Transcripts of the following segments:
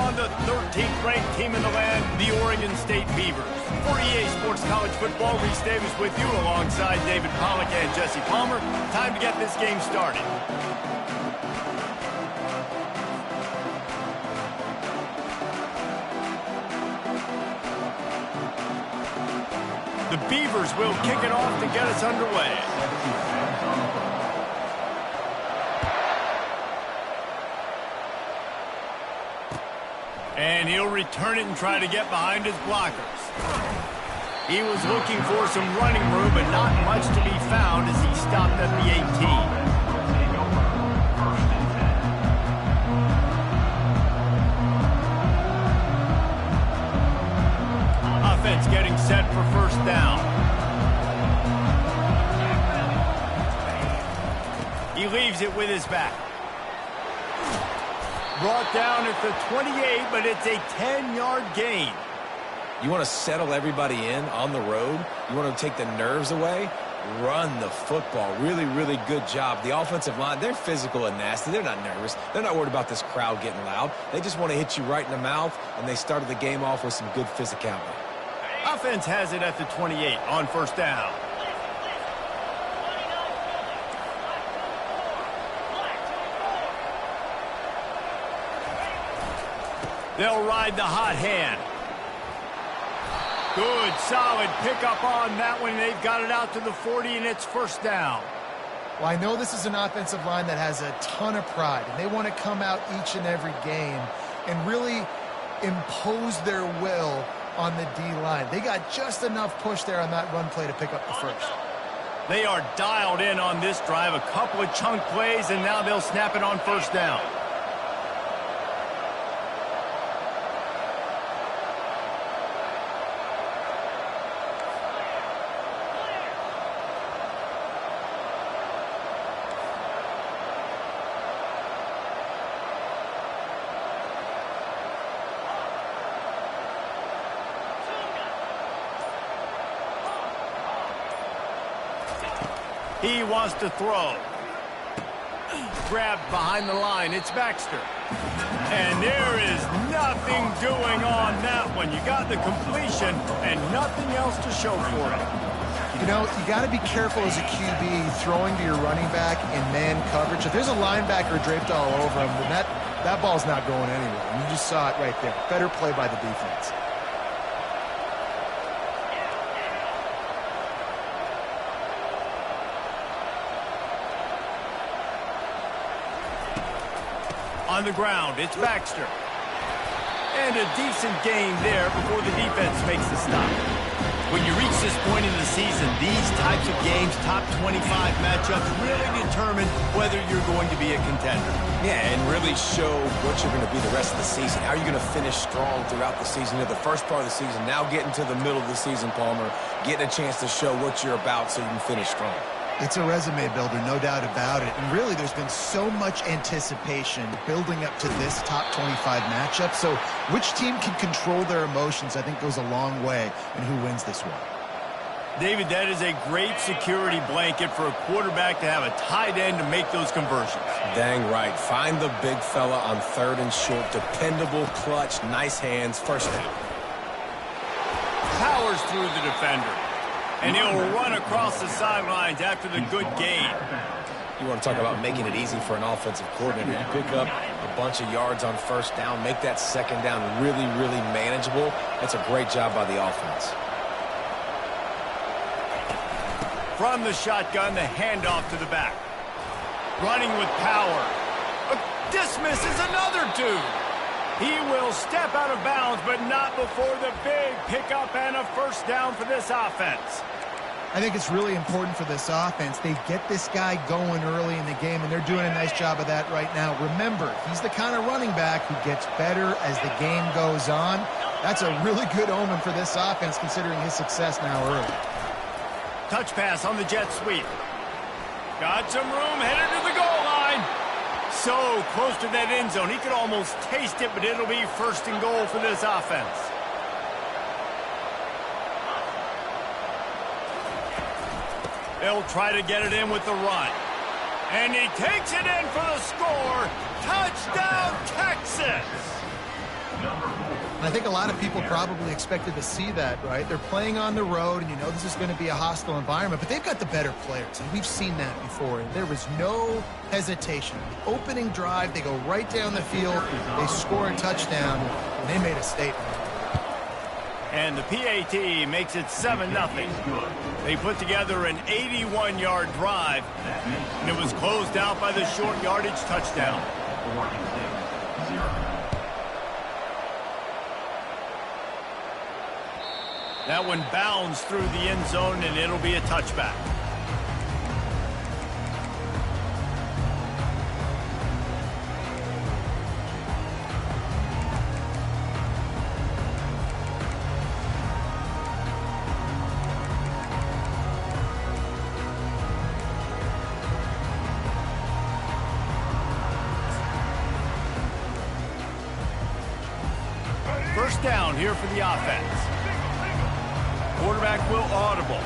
on the 13th ranked team in the land, the Oregon State Beavers. For EA Sports College Football, Reese Davis with you alongside David Pollack and Jesse Palmer. Time to get this game started. The Beavers will kick it off to get us underway. And he'll return it and try to get behind his blockers. He was looking for some running room, but not much to be found as he stopped at the 18. Offense getting set for first down. He leaves it with his back. Brought down at the 28, but it's a 10-yard gain. You want to settle everybody in on the road? You want to take the nerves away? Run the football. Really, really good job. The offensive line, they're physical and nasty. They're not nervous. They're not worried about this crowd getting loud. They just want to hit you right in the mouth, and they started the game off with some good physicality. Offense has it at the 28 on first down. They'll ride the hot hand. Good, solid pickup on that one. They've got it out to the 40, and it's first down. Well, I know this is an offensive line that has a ton of pride, and they want to come out each and every game and really impose their will on the D-line. They got just enough push there on that run play to pick up the first. They are dialed in on this drive. A couple of chunk plays, and now they'll snap it on first down. He wants to throw. Grabbed behind the line. It's Baxter. And there is nothing doing on that one. You got the completion and nothing else to show for it. You know, you got to be careful as a QB throwing to your running back in man coverage. If there's a linebacker draped all over him, then that ball's not going anywhere. And you just saw it right there. Better play by the defense. On the ground, it's Baxter. And a decent gain there before the defense makes the stop. When you reach this point in the season, these types of games, top 25 matchups, really determine whether you're going to be a contender. Yeah, and really show what you're going to be the rest of the season. How are you going to finish strong throughout the season? The first part of the season, now getting to the middle of the season, Palmer, getting a chance to show what you're about so you can finish strong. It's a resume builder, no doubt about it. And really, there's been so much anticipation building up to this top 25 matchup. So which team can control their emotions, I think, goes a long way in who wins this one. David, that is a great security blanket for a quarterback to have a tight end to make those conversions. Dang right. Find the big fella on third and short. Dependable, clutch, nice hands, first down. Powers through the defender. And he'll run across the sidelines after the good gain. You want to talk about making it easy for an offensive coordinator. You pick up a bunch of yards on first down, make that second down really, really manageable. That's a great job by the offense. From the shotgun, the handoff to the back. Running with power. Dismisses another dude. He will step out of bounds, but not before the big pickup and a first down for this offense. I think it's really important for this offense. They get this guy going early in the game, and they're doing a nice job of that right now. Remember, he's the kind of running back who gets better as the game goes on. That's a really good omen for this offense, considering his success now early. Touch pass on the jet sweep. Got some room, headed to the goal line. So close to that end zone. He could almost taste it, but it'll be first and goal for this offense. They'll try to get it in with the run. And he takes it in for the score. Touchdown, Texas! And I think a lot of people probably expected to see that, right? They're playing on the road, and you know this is going to be a hostile environment, but they've got the better players, and we've seen that before. And there was no hesitation. The opening drive, they go right down the field, they score a touchdown, and they made a statement. And the PAT makes it 7-0. They put together an 81-yard drive, and it was closed out by the short yardage touchdown. That one bounds through the end zone, and it'll be a touchback. First down here for the offense. Quarterback will audible.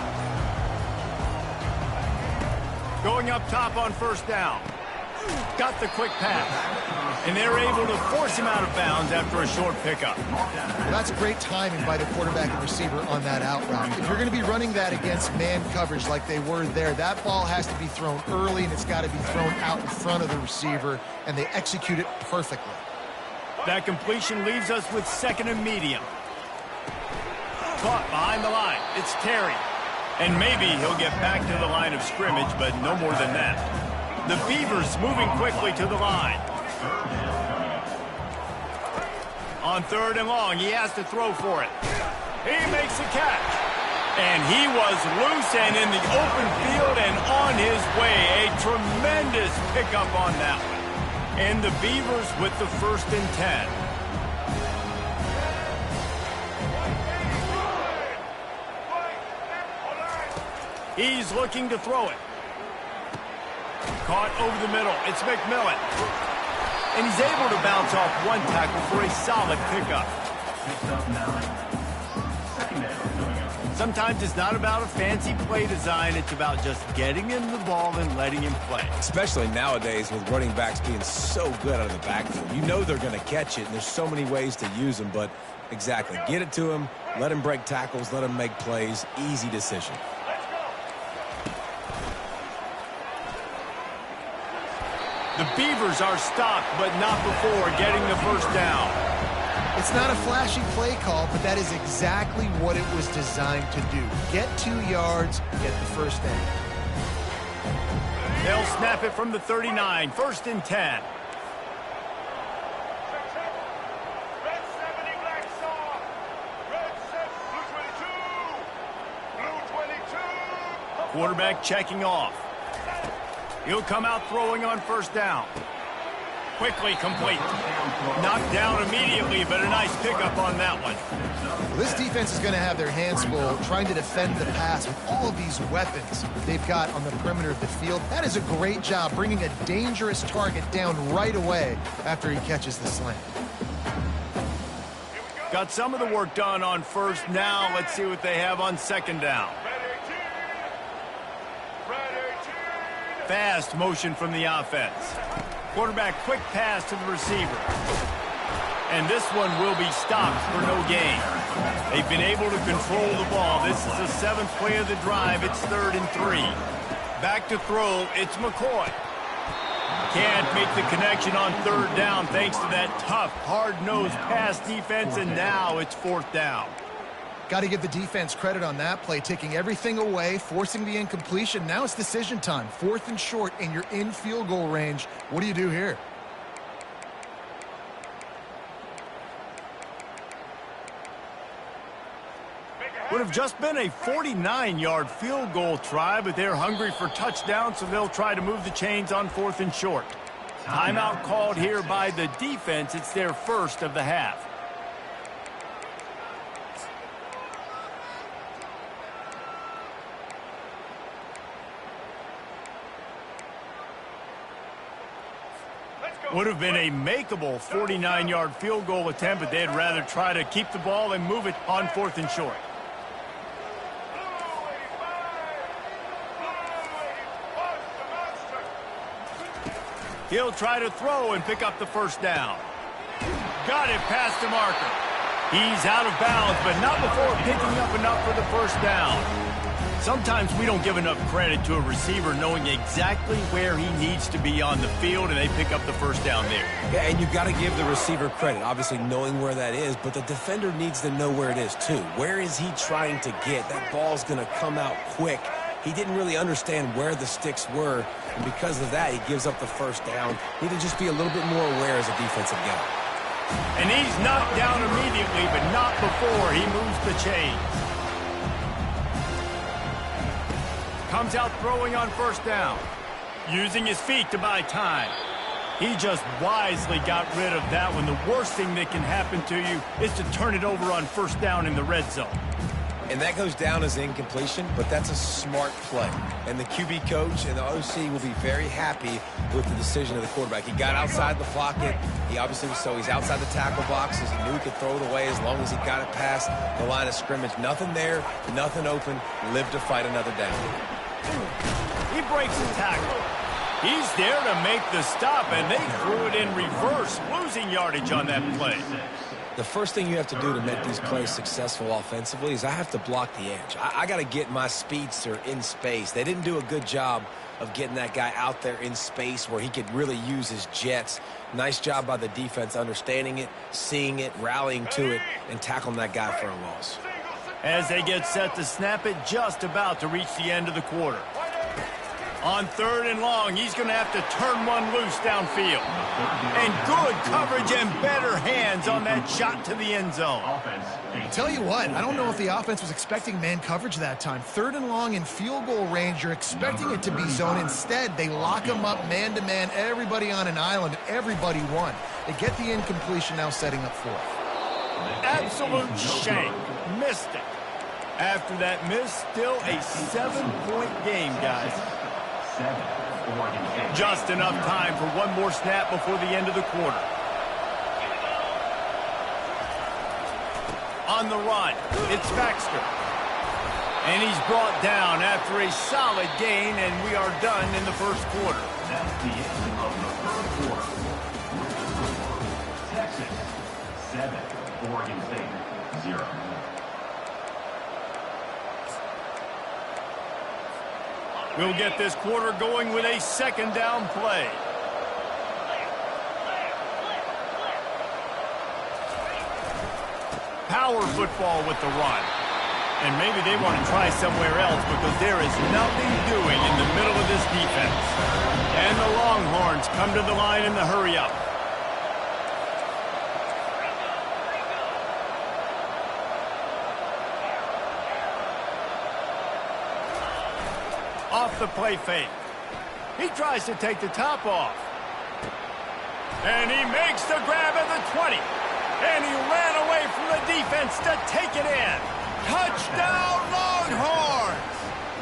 Going up top on first down. Got the quick pass. And they're able to force him out of bounds after a short pickup. Well, that's great timing by the quarterback and receiver on that out route. If you're going to be running that against man coverage like they were there, that ball has to be thrown early, and it's got to be thrown out in front of the receiver, and they execute it perfectly. That completion leaves us with second and medium. Caught behind the line. It's Terry. And maybe he'll get back to the line of scrimmage, but no more than that. The Beavers moving quickly to the line. On third and long, he has to throw for it. He makes the catch. And he was loose and in the open field and on his way. A tremendous pickup on that one. And the Beavers with the 1st and 10. He's looking to throw it. Caught over the middle. It's McMillan. And he's able to bounce off one tackle for a solid pickup. Sometimes it's not about a fancy play design. It's about just getting him the ball and letting him play. Especially nowadays with running backs being so good out of the backfield. You know they're going to catch it, and there's so many ways to use them. But exactly, get it to him, let him break tackles, let him make plays. Easy decision. The Beavers are stopped, but not before getting the first down. It's not a flashy play call, but that is exactly what it was designed to do. Get 2 yards, get the first down. They'll snap it from the 39, 1st and 10. Quarterback checking off. He'll come out throwing on first down. Quickly complete. Knocked down immediately, but a nice pickup on that one. Well, this defense is going to have their hands full trying to defend the pass with all of these weapons they've got on the perimeter of the field. That is a great job bringing a dangerous target down right away after he catches the slant. Got some of the work done on first. Now let's see what they have on second down. Fast motion from the offense. Quarterback quick pass to the receiver. And this one will be stopped for no gain. They've been able to control the ball. This is the 7th play of the drive. It's 3rd and 3. Back to throw. It's McCoy. Can't make the connection on 3rd down thanks to that tough, hard-nosed pass defense. And now it's 4th down. Got to give the defense credit on that play, taking everything away, forcing the incompletion. Now it's decision time. 4th and short, and you're in field goal range. What do you do here? Would have just been a 49-yard field goal try, but they're hungry for touchdown, so they'll try to move the chains on 4th and short. Timeout called here by the defense. It's their first of the half. Would have been a makeable 49-yard field goal attempt, but they'd rather try to keep the ball and move it on 4th and short. He'll try to throw and pick up the first down. Got it past the marker. He's out of bounds, but not before picking up enough for the first down. Sometimes we don't give enough credit to a receiver knowing exactly where he needs to be on the field, and they pick up the first down there. Yeah, and you've got to give the receiver credit, obviously knowing where that is, but the defender needs to know where it is too. Where is he trying to get? That ball's going to come out quick. He didn't really understand where the sticks were, and because of that, he gives up the first down. Need to just be a little bit more aware as a defensive guy. And he's knocked down immediately, but not before he moves the chains. Comes out throwing on first down, using his feet to buy time. He just wisely got rid of that one. The worst thing that can happen to you is to turn it over on first down in the red zone. And that goes down as incompletion, but that's a smart play. And the QB coach and the OC will be very happy with the decision of the quarterback. He got outside the pocket. He obviously he's outside the tackle boxes. He knew he could throw it away as long as he got it past the line of scrimmage. Nothing there, nothing open. Live to fight another down. He breaks the tackle. He's there to make the stop, and they threw it in reverse, losing yardage on that play. The first thing you have to do to make these plays successful offensively is I have to block the edge. I got to get my speedster in space. They didn't do a good job of getting that guy out there in space where he could really use his jets. Nice job by the defense understanding it, seeing it, rallying to it, and tackling that guy for a loss. As they get set to snap it, just about to reach the end of the quarter. On 3rd and long, he's going to have to turn one loose downfield. And good coverage and better hands on that shot to the end zone. Tell you what, I don't know if the offense was expecting man coverage that time. 3rd and long in field goal range, you're expecting it to be zone. Instead, they lock him up man-to-man, everybody on an island, everybody won. They get the incompletion now setting up 4th. Absolute shank. Missed it. After that miss, still a 7-point game, guys. Just enough time for one more snap before the end of the quarter. On the run, it's Baxter. And he's brought down after a solid gain, and we are done in the first quarter. That's the end of the first quarter. Texas, 7. Oregon State, 0. We'll get this quarter going with a second down play. Power football with the run. And maybe they want to try somewhere else because there is nothing doing in the middle of this defense. And the Longhorns come to the line in the hurry-up. Off the play fake. He tries to take the top off. And he makes the grab at the 20. And he ran away from the defense to take it in. Touchdown, Longhorns!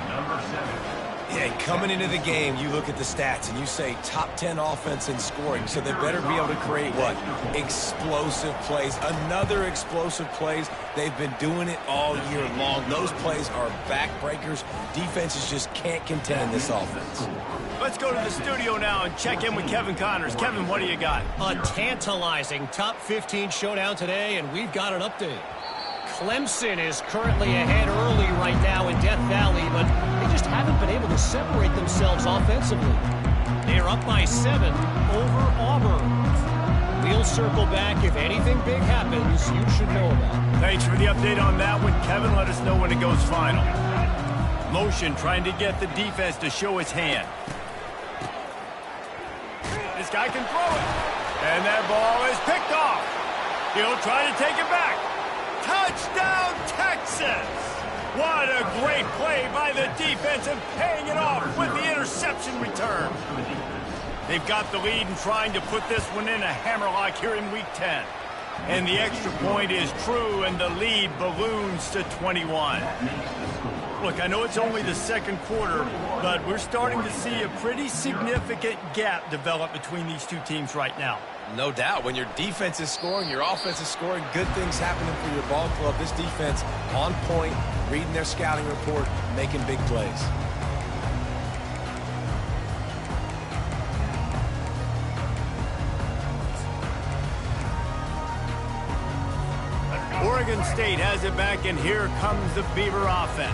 Number 7. Yeah, and coming into the game, you look at the stats and you say top 10 offense in scoring, so they better be able to create what? Explosive plays. Another explosive plays. They've been doing it all year long. Those plays are backbreakers. Defenses just can't contend this offense. Let's go to the studio now and check in with Kevin Connors. Kevin, what do you got? A tantalizing top 15 showdown today, and we've got an update. Clemson is currently ahead early right now in Death Valley, but they just haven't been able to separate themselves offensively. They're up by 7 over Auburn. We'll circle back if anything big happens you should know about. Thanks for the update on that one, Kevin. Let us know when it goes final. Motion trying to get the defense to show its hand. This guy can throw it. And that ball is picked off. He'll try to take it back. Touchdown, Texas! What a great play by the defense and paying it off with the interception return. They've got the lead and trying to put this one in a hammerlock here in Week 10. And the extra point is true, and the lead balloons to 21. Look, I know it's only the second quarter, but we're starting to see a pretty significant gap develop between these two teams right now. No doubt. When your defense is scoring, your offense is scoring, good things happening for your ball club. This defense on point, reading their scouting report, making big plays. Oregon State has it back, and here comes the Beaver offense.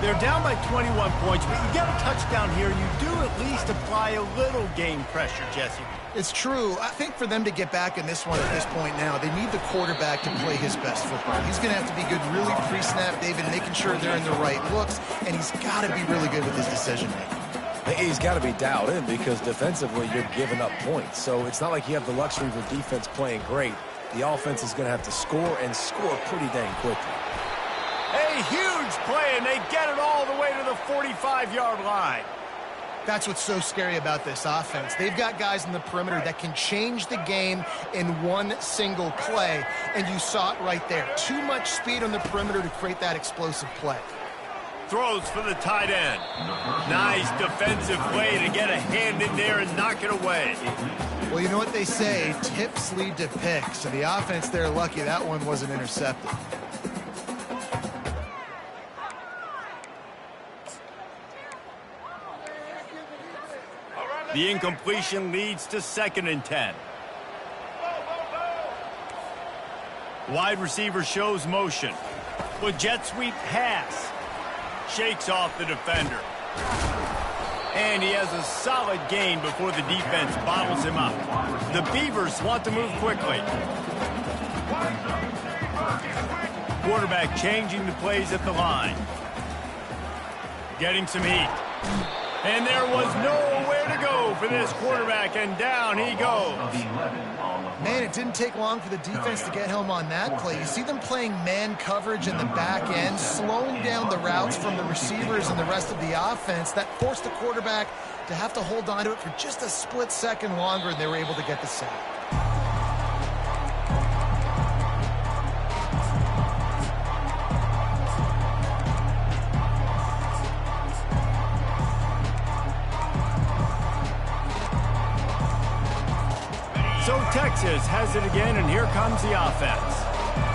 They're down by 21 points, but you get a touchdown here, you do at least apply a little game pressure, Jesse. It's true. I think for them to get back in this one at this point now, they need the quarterback to play his best football. He's going to have to be good really pre-snap, David, making sure they're in the right looks, and he's got to be really good with his decision-making. He's got to be dialed in because defensively you're giving up points. So it's not like you have the luxury of the defense playing great. The offense is going to have to score and score pretty dang quickly. A huge play, and they get it all the way to the 45-yard line. That's what's so scary about this offense. They've got guys in the perimeter that can change the game in one single play, and you saw it right there. Too much speed on the perimeter to create that explosive play. Throws for the tight end. Nice defensive play to get a hand in there and knock it away. Well, you know what they say, tips lead to picks, and the offense, they're lucky that one wasn't intercepted. The incompletion leads to 2nd and 10. Wide receiver shows motion. With jet sweep pass. Shakes off the defender. And he has a solid gain before the defense bottles him up. The Beavers want to move quickly. Quarterback changing the plays at the line. Getting some heat. And there was nowhere to go for this quarterback, and down he goes. Man, it didn't take long for the defense to get home on that play. You see them playing man coverage in the back end, slowing down the routes from the receivers and the rest of the offense. That forced the quarterback to have to hold on to it for just a split second longer, and they were able to get the sack. So Texas has it again, and here comes the offense.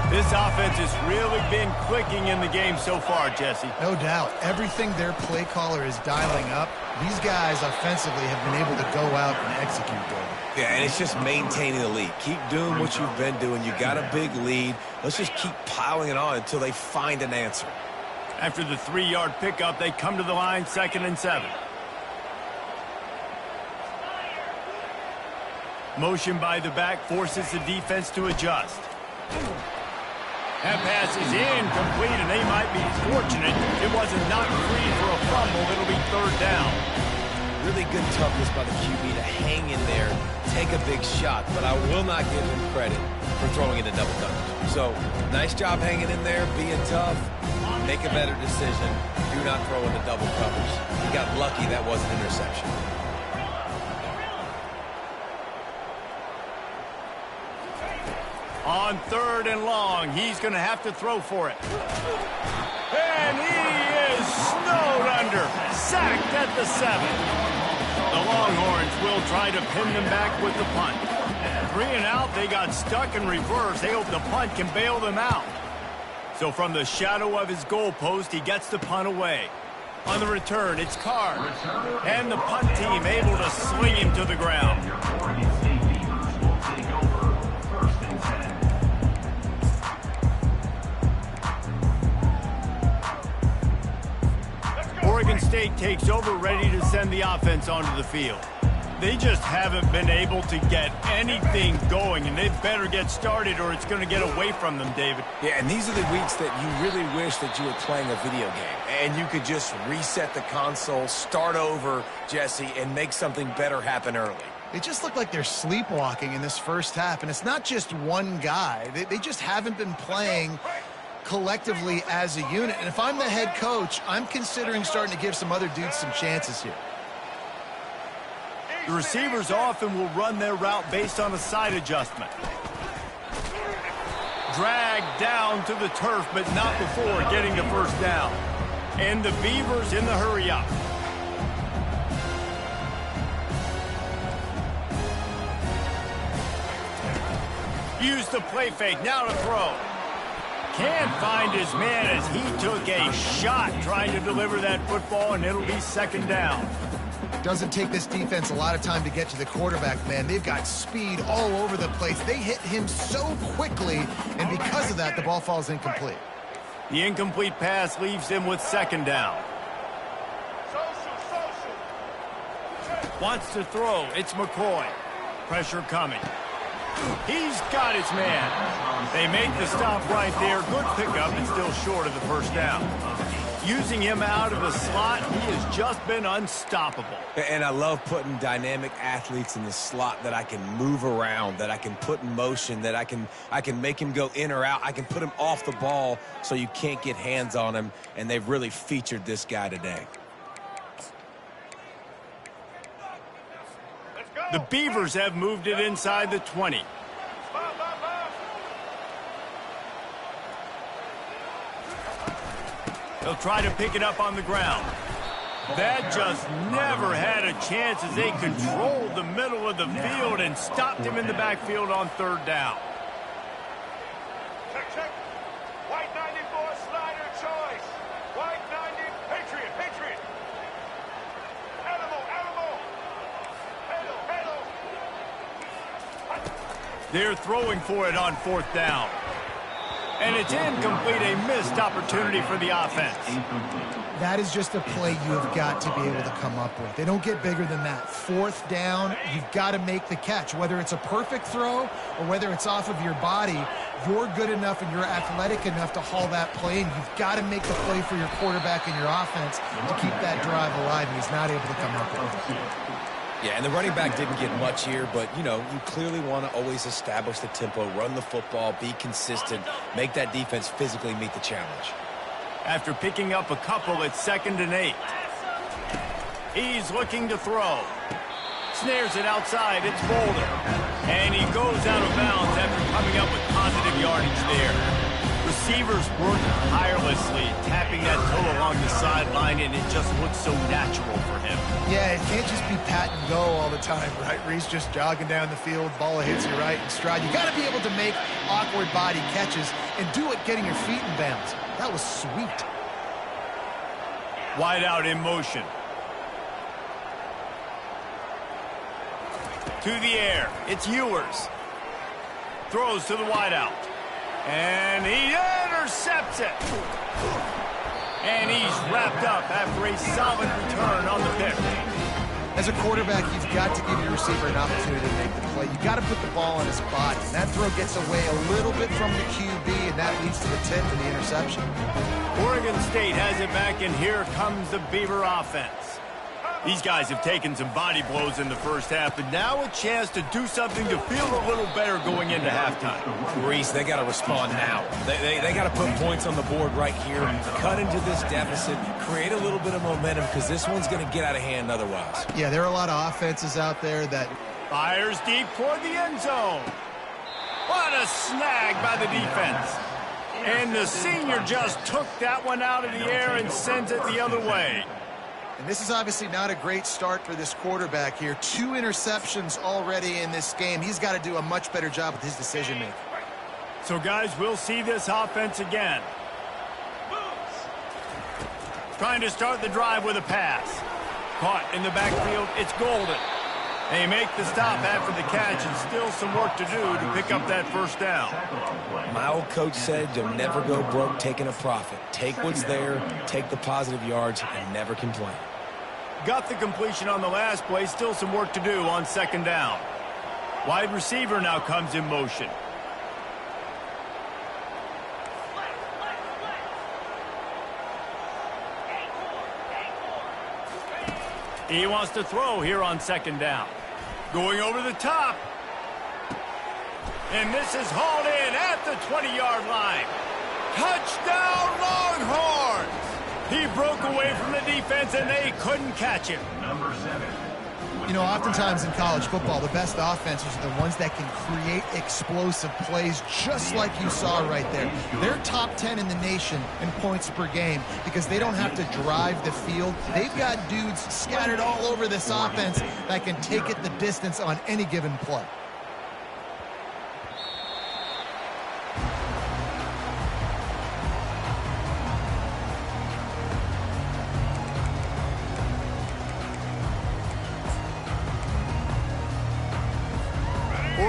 This offense has really been clicking in the game so far, Jesse. No doubt. Everything their play caller is dialing up, these guys offensively have been able to go out and execute, David. Yeah, and it's just maintaining the lead. Keep doing what you've been doing. You got a big lead. Let's just keep piling it on until they find an answer. After the 3-yard pickup, they come to the line, 2nd and 7. Motion by the back forces the defense to adjust. That pass is incomplete, and they might be fortunate it wasn't knocked free for a fumble. It'll be 3rd down. Really good toughness by the QB to hang in there, take a big shot, but I will not give him credit for throwing into double coverage. So, nice job hanging in there, being tough, make a better decision, do not throw into double coverage. He got lucky that was an interception. On 3rd and long, he's going to have to throw for it. And he is snowed under, sacked at the 7. The Longhorns will try to pin them back with the punt. 3 and out, they got stuck in reverse. They hope the punt can bail them out. So from the shadow of his goalpost, he gets the punt away. On the return, it's Carr. And the punt team able to sling him to the ground. Oregon State takes over, ready to send the offense onto the field. They just haven't been able to get anything going, and they better get started or it's going to get away from them, David. Yeah, and these are the weeks that you really wish that you were playing a video game and you could just reset the console, start over, Jesse, and make something better happen early. They just look like they're sleepwalking in this first half, and it's not just one guy. They just haven't been playing collectively as a unit. And if I'm the head coach, I'm considering starting to give some other dudes some chances here. The receivers often will run their route based on a side adjustment. Dragged down to the turf, but not before getting the first down. And the Beavers in the hurry up. Use the play fake, now to throw. Can't find his man as he took a shot trying to deliver that football, and it'll be 2nd down. Doesn't take this defense a lot of time to get to the quarterback, man. They've got speed all over the place. They hit him so quickly, and because of that, the ball falls incomplete. The incomplete pass leaves him with second down. Wants to throw. It's McCoy. Pressure coming. He's got his man. They make the stop right there. Good pickup, and still short of the first down. Using him out of the slot, he has just been unstoppable. And I love putting dynamic athletes in the slot that I can move around, that I can put in motion, that I can make him go in or out. I can put him off the ball so you can't get hands on him, and they've really featured this guy today. The Beavers have moved it inside the 20. They'll try to pick it up on the ground. That just never had a chance as they controlled the middle of the field and stopped him in the backfield on third down. Check. White 94 Slider choice. White 90 Patriot. Animal. They're throwing for it on fourth down. And it's incomplete, a missed opportunity for the offense. That is just a play you have got to be able to come up with. They don't get bigger than that. Fourth down, you've got to make the catch. Whether it's a perfect throw or whether it's off of your body, you're good enough and you're athletic enough to haul that play, and you've got to make the play for your quarterback and your offense to keep that drive alive, and he's not able to come up with it. Yeah, and the running back didn't get much here, but, you know, you clearly want to always establish the tempo, run the football, be consistent, make that defense physically meet the challenge. After picking up a couple, it's 2nd and 8. He's looking to throw. Snares it outside. It's Boulder. And he goes out of bounds after coming up with positive yardage there. Receivers work tirelessly, tapping that toe along the sideline, and it just looks so natural for him. Yeah, it can't just be pat and go all the time, right? Reese just jogging down the field, ball hits you right in stride. You got to be able to make awkward body catches and do it getting your feet in bounds. That was sweet. Wide out in motion. To the air. It's Ewers. Throws to the wide out. And he intercepts it. And he's wrapped up after a solid return on the pick. As a quarterback, you've got to give your receiver an opportunity to make the play. You've got to put the ball on his body. And that throw gets away a little bit from the QB, and that leads to the tip and the interception. Oregon State has it back, and here comes the Beaver offense. These guys have taken some body blows in the first half, but now a chance to do something to feel a little better going into halftime. Reese, they got to respond now. They got to put points on the board right here, cut into this deficit, create a little bit of momentum, because this one's going to get out of hand otherwise. Yeah, there are a lot of offenses out there that... Fires deep toward the end zone. What a snag by the defense. And the senior just took that one out of the air and sends it the other way. And this is obviously not a great start for this quarterback here. 2 interceptions already in this game. He's got to do a much better job with his decision-making. So, guys, we'll see this offense again. Trying to start the drive with a pass. Caught in the backfield. It's Golden. They make the stop after the catch, and still some work to do to pick up that first down. My old coach said you'll never go broke taking a profit. Take what's there, take the positive yards, and never complain. Got the completion on the last play, still some work to do on 2nd down. Wide receiver now comes in motion. He wants to throw here on 2nd down. Going over the top. And this is hauled in at the 20-yard line. Touchdown, Longhorns! He broke away from the defense, and they couldn't catch him. Number 7. You know, oftentimes in college football, the best offenses are the ones that can create explosive plays, just like you saw right there. They're top 10 in the nation in points per game because they don't have to drive the field. They've got dudes scattered all over this offense that can take it the distance on any given play.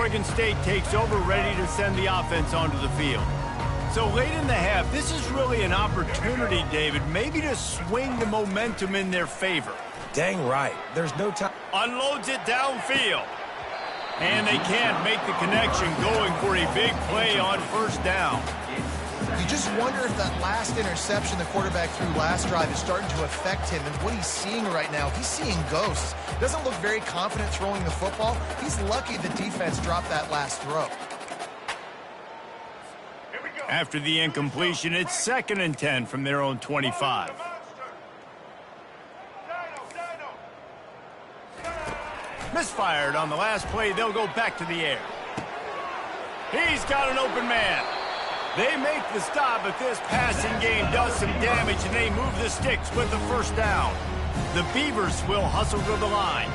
Oregon State takes over, ready to send the offense onto the field. So late in the half, this is really an opportunity, David, maybe to swing the momentum in their favor. Dang right. There's no time. Unloads it downfield. And they can't make the connection, going for a big play on first down. You just wonder if that last interception the quarterback threw last drive is starting to affect him and what he's seeing right now. He's seeing ghosts. Doesn't look very confident throwing the football. He's lucky the defense dropped that last throw. After the incompletion, it's 2nd and 10 from their own 25. Misfired on the last play. They'll go back to the air. He's got an open man. They make the stop, but this passing game does some damage, and they move the sticks with the first down. The Beavers will hustle to the line.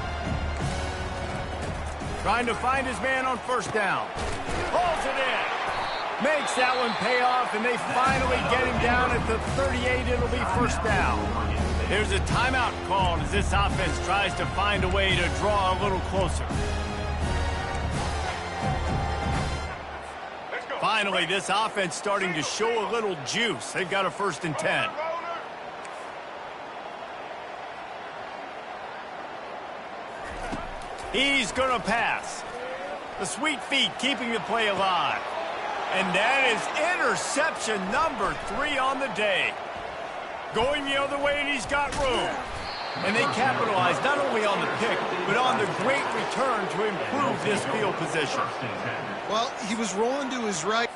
Trying to find his man on first down. Pulls it in. Makes that one pay off, and they finally get him down at the 38. It'll be first down. There's a timeout called as this offense tries to find a way to draw a little closer. Finally, this offense starting to show a little juice. They've got a 1st and 10. He's going to pass. The sweet feet keeping the play alive. And that is interception number 3 on the day. Going the other way, and he's got room. And they capitalize not only on the pick, but on the great return to improve this field position. Well, he was rolling to his right.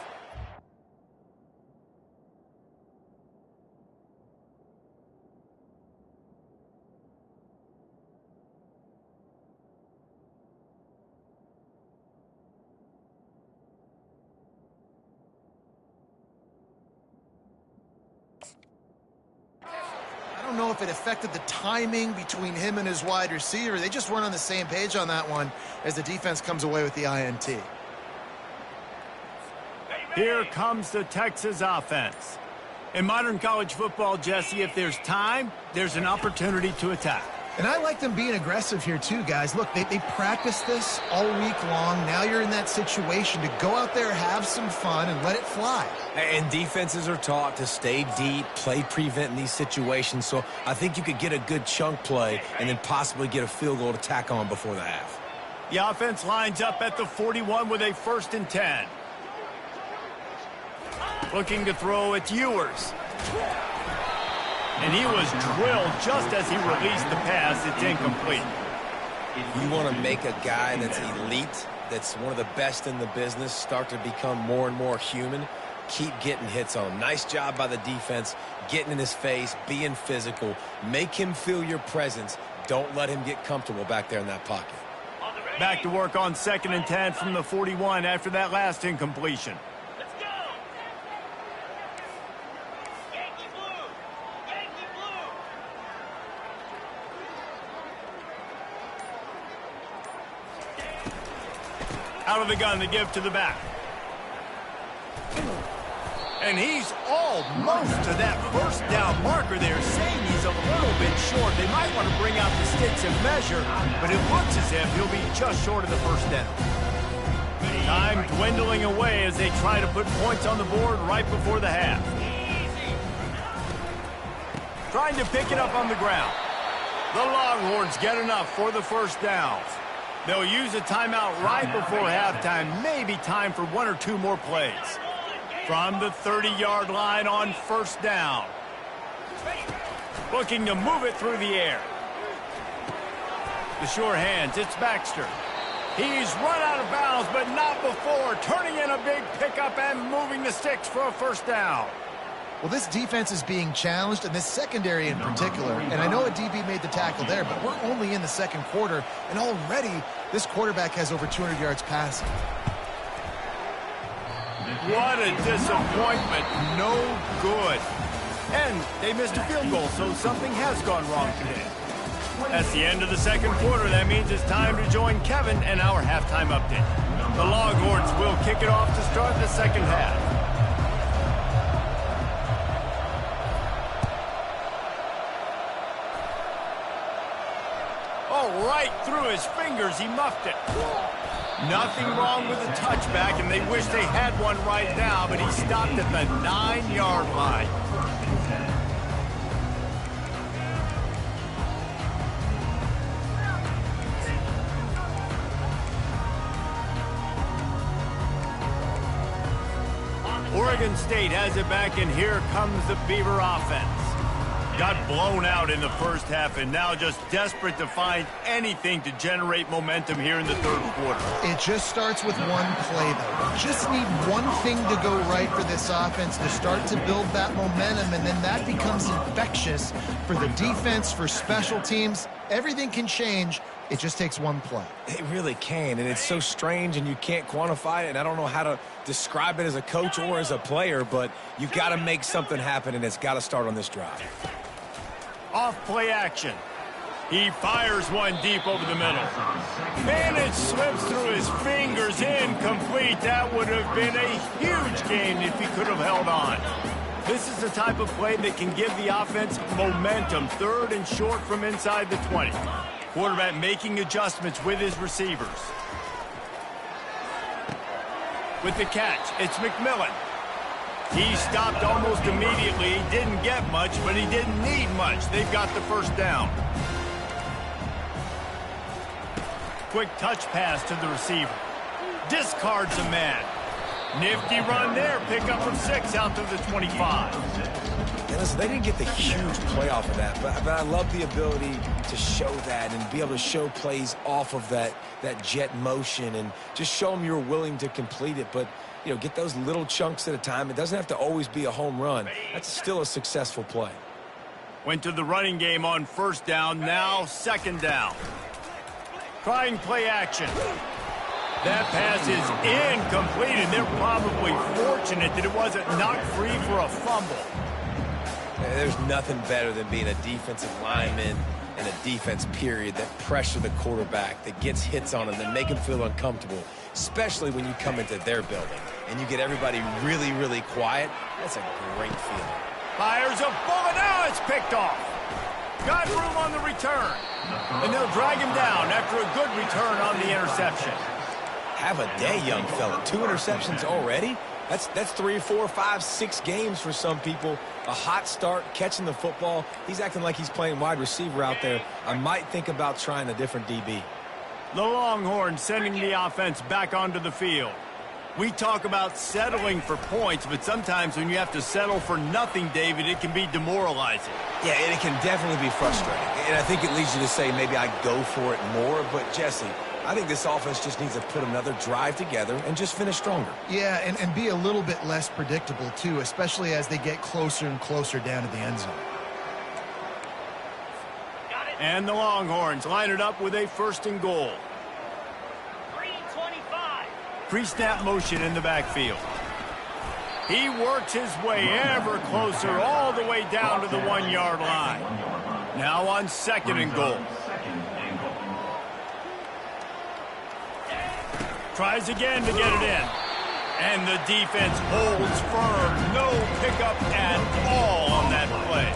I don't know if it affected the timing between him and his wide receiver. They just weren't on the same page on that one as the defense comes away with the INT. Here comes the Texas offense. In modern college football, Jesse, if there's time, there's an opportunity to attack. And I like them being aggressive here too, guys. Look, they practice this all week long. Now you're in that situation to go out there, have some fun, and let it fly. And defenses are taught to stay deep, play prevent in these situations. So I think you could get a good chunk play and then possibly get a field goal to tack on before the half. The offense lines up at the 41 with a 1st and 10. Looking to throw, it's Ewers. And he was drilled just as he released the pass. It's incomplete. You want to make a guy that's elite, that's one of the best in the business, start to become more and more human. Keep getting hits on him. Nice job by the defense, getting in his face, being physical. Make him feel your presence. Don't let him get comfortable back there in that pocket. Back to work on 2nd and 10 from the 41 after that last incompletion. Out of the gun to give to the back. And he's almost to that first down marker there, saying he's a little bit short. They might want to bring out the sticks and measure, but it looks as if he'll be just short of the first down. Time dwindling away as they try to put points on the board right before the half. Trying to pick it up on the ground. The Longhorns get enough for the first down. They'll use a timeout right before halftime. Maybe time for 1 or 2 more plays. From the 30-yard line on first down. Looking to move it through the air. The sure hands, it's Baxter. He's run out of bounds, but not before. Turning in a big pickup and moving the sticks for a first down. Well, this defense is being challenged, and this secondary in particular. And I know a DB made the tackle there, but we're only in the second quarter, and already this quarterback has over 200 yards passing. What a disappointment. No good. And they missed a field goal, so something has gone wrong today. That's the end of the second quarter. That means it's time to join Kevin and our halftime update. The Longhorns will kick it off to start the second half. Oh, right through his fingers, he muffed it. Nothing wrong with the touchback, and they wish they had one right now, but he stopped at the 9-yard line. Oregon State has it back, and here comes the Beaver offense. Got blown out in the first half, and now just desperate to find anything to generate momentum here in the third quarter. It just starts with one play, though. You just need one thing to go right for this offense to start to build that momentum, and then that becomes infectious for the defense, for special teams. Everything can change. It just takes one play. It really can, and it's so strange, and you can't quantify it, and I don't know how to describe it as a coach or as a player, but you got to make something happen, and it's got to start on this drive. Off play action. He fires one deep over the middle. And it slips through his fingers, incomplete. That would have been a huge gain if he could have held on. This is the type of play that can give the offense momentum. Third and short from inside the 20. Quarterback making adjustments with his receivers. With the catch, it's McMillan. He stopped almost immediately. He didn't get much, but he didn't need much. They've got the first down. Quick touch pass to the receiver. Discards a man. Nifty run there. Pick up of 6 out to the 25. And listen, they didn't get the huge play off of that, but I love the ability to show that and be able to show plays off of that jet motion and just show them you're willing to complete it. But, you know, get those little chunks at a time. It doesn't have to always be a home run. That's still a successful play. Went to the running game on first down, now second down. Trying play action. That pass is incomplete, and they're probably fortunate that it wasn't knocked free for a fumble. There's nothing better than being a defensive lineman and a defense period that pressure the quarterback, that gets hits on him, that make him feel uncomfortable, especially when you come into their building and you get everybody really, really quiet. That's a great feeling. Fires a bullet. Now it's picked off. Got room on the return. And they'll drag him down after a good return on the interception. Have a day, young fella. 2 interceptions already? That's 3, 4, 5, 6 games for some people. A hot start, catching the football. He's acting like he's playing wide receiver out there. I might think about trying a different DB. The Longhorns sending the offense back onto the field. We talk about settling for points, but sometimes when you have to settle for nothing, David, it can be demoralizing. Yeah, and it can definitely be frustrating. And I think it leads you to say maybe I go for it more. But, Jesse, I think this offense just needs to put another drive together and just finish stronger. Yeah, and be a little bit less predictable, too, especially as they get closer and closer down to the end zone. And the Longhorns line it up with a first and goal. Pre-snap motion in the backfield. He works his way ever closer all the way down to the 1-yard line. Now on second and goal. Tries again to get it in. And the defense holds firm. No pickup at all on that play.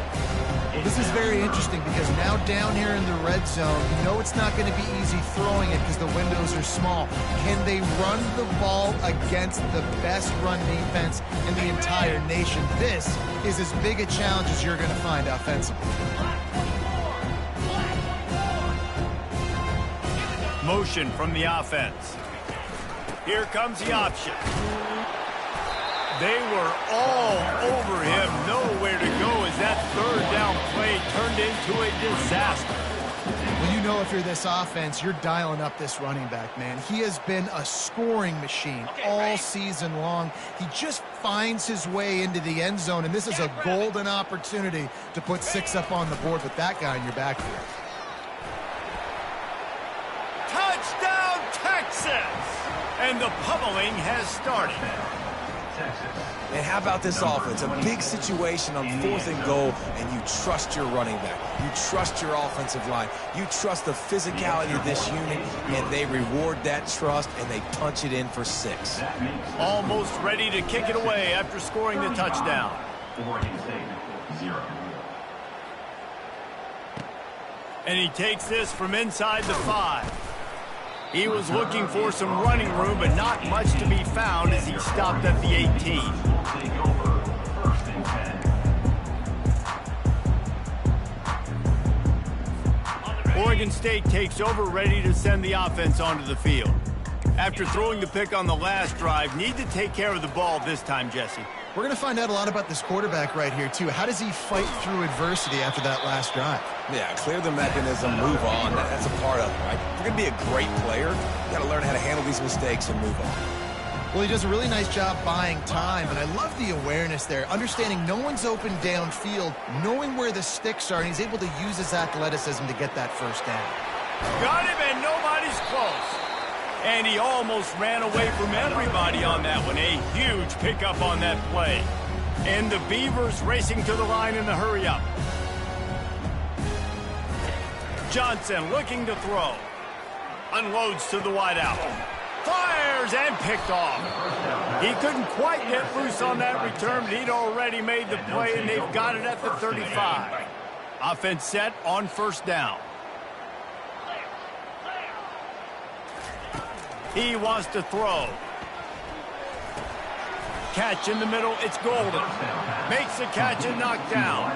Well, this is very interesting because now down here in the red zone, you know it's not going to be easy throwing it because the windows are small. Can they run the ball against the best run defense in the entire nation? This is as big a challenge as you're going to find offensively. Motion from the offense. Here comes the option. They were all over him, nowhere to go as that third down play turned into a disaster. Well, you know if you're this offense, you're dialing up this running back, man. He has been a scoring machine all season long. He just finds his way into the end zone, and this is a golden opportunity to put 6 up on the board with that guy in your backfield. Touchdown, Texas! And the pummeling has started. And how about this offense? A big situation on 4th and goal, and you trust your running back. You trust your offensive line. You trust the physicality of this unit, and they reward that trust, and they punch it in for 6. Almost ready to kick it away after scoring the touchdown. Oregon State, 0. And he takes this from inside the 5. He was looking for some running room, but not much to be found as he stopped at the 18. Take over. First and 10. Oregon State takes over, ready to send the offense onto the field. After throwing the pick on the last drive, need to take care of the ball this time, Jesse. We're going to find out a lot about this quarterback right here, too. How does he fight through adversity after that last drive? Yeah, clear the mechanism, move on. That's a part of it, right? If you're going to be a great player, you got to learn how to handle these mistakes and move on. Well, he does a really nice job buying time, and I love the awareness there, understanding no one's open downfield, knowing where the sticks are, and he's able to use his athleticism to get that first down. Got him, and nobody's close. And he almost ran away from everybody on that one. A huge pickup on that play. And the Beavers racing to the line in the hurry-up. Johnson looking to throw. Unloads to the wideout. Fires and picked off. He couldn't quite get loose on that return, but he'd already made the play, and they've got it at the 35. Offense set on first down. He wants to throw. Catch in the middle, it's Golden. Makes the catch and knocked down.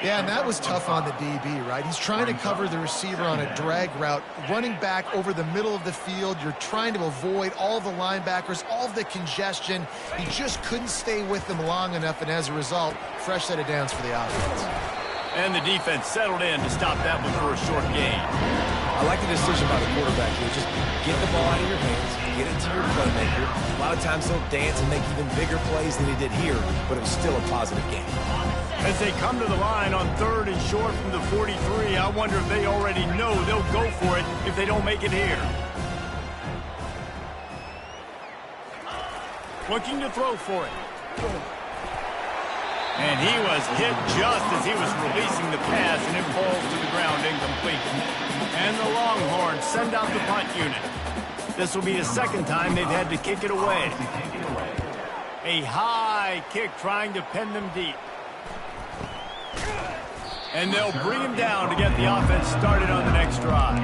Yeah, and that was tough on the DB, right? He's trying to cover the receiver on a drag route, running back over the middle of the field. You're trying to avoid all the linebackers, all of the congestion. He just couldn't stay with them long enough, and as a result, fresh set of downs for the offense. And the defense settled in to stop that one for a short gain. I like the decision by the quarterback here. Just get the ball out of your hands, get it to your playmaker. A lot of times he'll dance and make even bigger plays than he did here, but it was still a positive game. As they come to the line on 3rd and short from the 43, I wonder if they already know they'll go for it if they don't make it here. Looking to throw for it. And he was hit just as he was releasing the pass, and it falls to the ground incomplete. And the Longhorns send out the punt unit. This will be the second time they've had to kick it away. A high kick trying to pin them deep. And they'll bring him down to get the offense started on the next drive.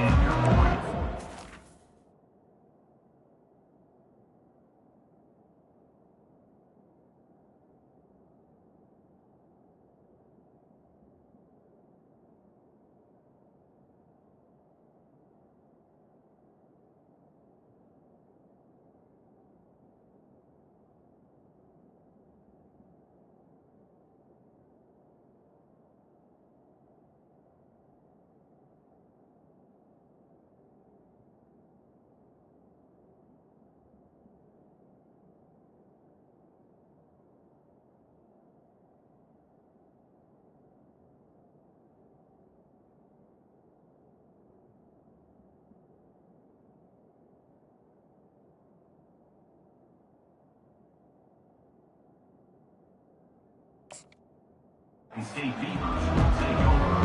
State Beavers will take over.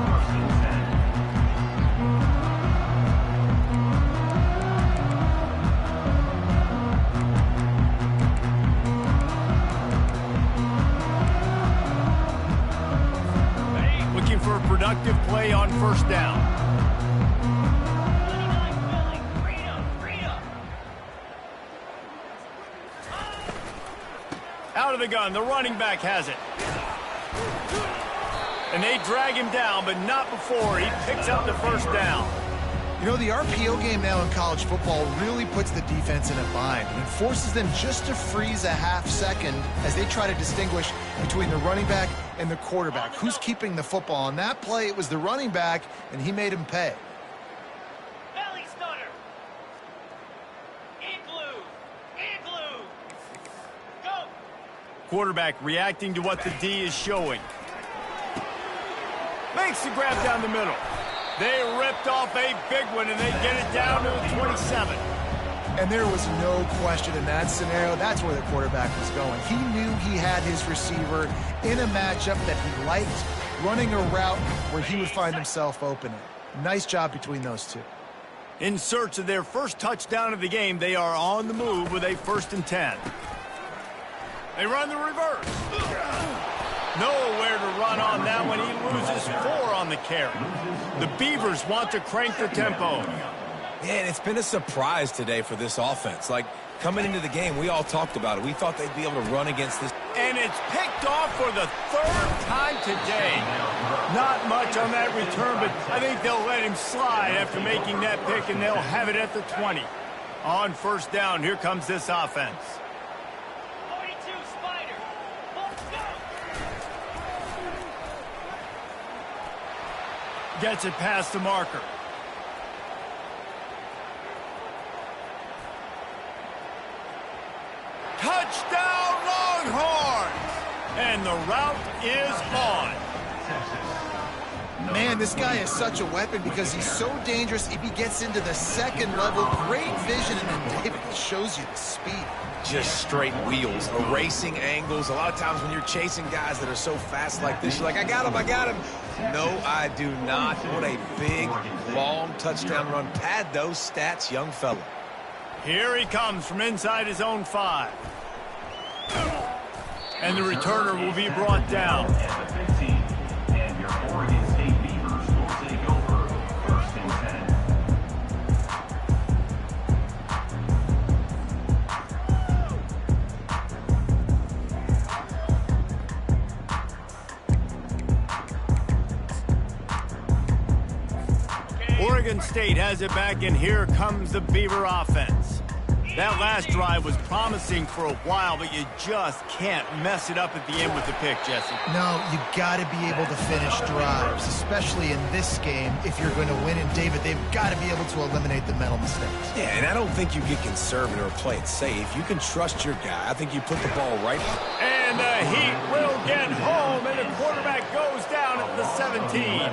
First and 10. Looking for a productive play on first down. Out of the gun, the running back has it. And they drag him down, but not before he picks up the first down. You know, the RPO game now in college football really puts the defense in a bind and forces them just to freeze a half second as they try to distinguish between the running back and the quarterback. Who's keeping the football? On that play, it was the running back, and he made him pay. Belly stunner. Igloo. Igloo. Go. Quarterback reacting to what the D is showing. Makes the grab down the middle. They ripped off a big one, and they get it down to the 27. And there was no question in that scenario. That's where the quarterback was going. He knew he had his receiver in a matchup that he liked, running a route where he would find himself open. Nice job between those two. In search of their first touchdown of the game, they are on the move with a 1st and 10. They run the reverse. Nowhere to run on that one. He loses 4 on the carry. The Beavers want to crank the tempo. Yeah, and it's been a surprise today for this offense. Like, coming into the game, we all talked about it. We thought they'd be able to run against this. And it's picked off for the third time today. Not much on that return, but I think they'll let him slide after making that pick, and they'll have it at the 20. On first down, here comes this offense. 42 Spider. Let's go. Gets it past the marker. Touchdown, Longhorns! And the route is on. Man, this guy is such a weapon because he's so dangerous if he gets into the second level. Great vision, and then David shows you the speed. Just straight wheels, erasing angles. A lot of times when you're chasing guys that are so fast like this, you're like, I got him, I got him. No, I do not. What a big, long touchdown run. Pad those stats, young fella. Here he comes from inside his own 5. And the returner will be brought down. At the 15, and your Oregon State Beavers will take over first and 10. Oregon State has it back, and here comes the Beaver offense. That last drive was promising for a while, but you just can't mess it up at the end with the pick, Jesse. No, you got to be able to finish drives, especially in this game. If you're going to win, and David, they've got to be able to eliminate the mental mistakes. Yeah, and I don't think you get conservative or play it safe. You can trust your guy. I think you put the ball right. And the Heat will get home, and the quarterback goes down at the 17.